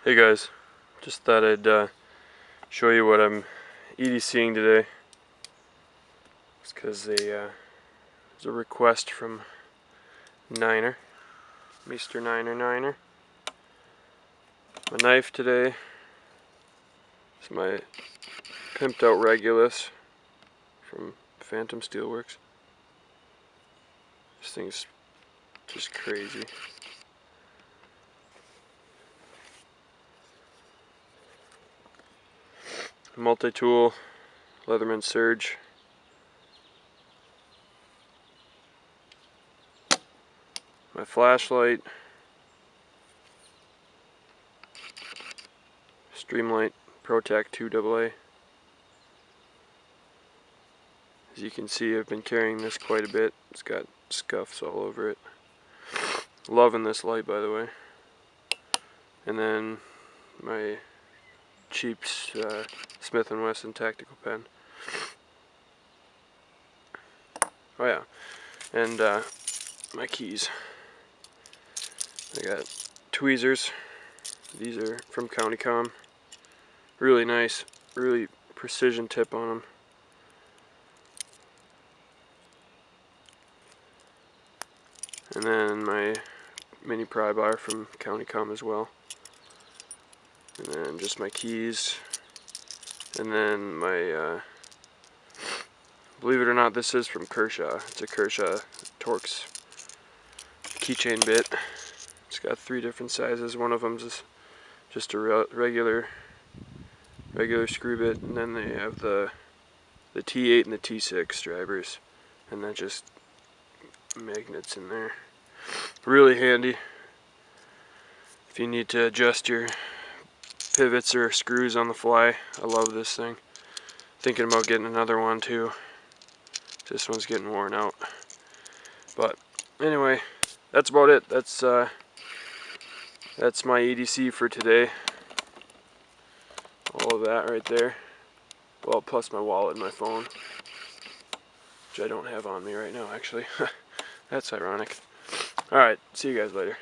Hey guys, just thought I'd show you what I'm EDCing today. It's because there's a request from Niner, Mr. Niner. My knife today is my pimped out Regulus from Phantom Steelworks. This thing's just crazy. Multitool, Leatherman Surge. My flashlight, Streamlight Protac 2AA. As you can see, I've been carrying this quite a bit. It's got scuffs all over it. Loving this light, by the way. And then my cheap Smith & Wesson tactical pen. Oh yeah, and my keys. I got tweezers. These are from County Com. Really nice, really precision tip on them. And then my mini pry bar from County Com as well. And then just my keys. And then my, believe it or not, this is from Kershaw. It's a Kershaw Torx keychain bit. It's got 3 different sizes. One of them is just a regular screw bit, and then they have the T8 and the T6 drivers, and then just magnets in there. Really handy if you need to adjust your pivots or screws on the fly. I love this thing. Thinking about getting another one too. This one's getting worn out. But anyway, that's about it. That's my EDC for today. All of that right there. Well, plus my wallet and my phone, which I don't have on me right now, actually. That's ironic. Alright, see you guys later.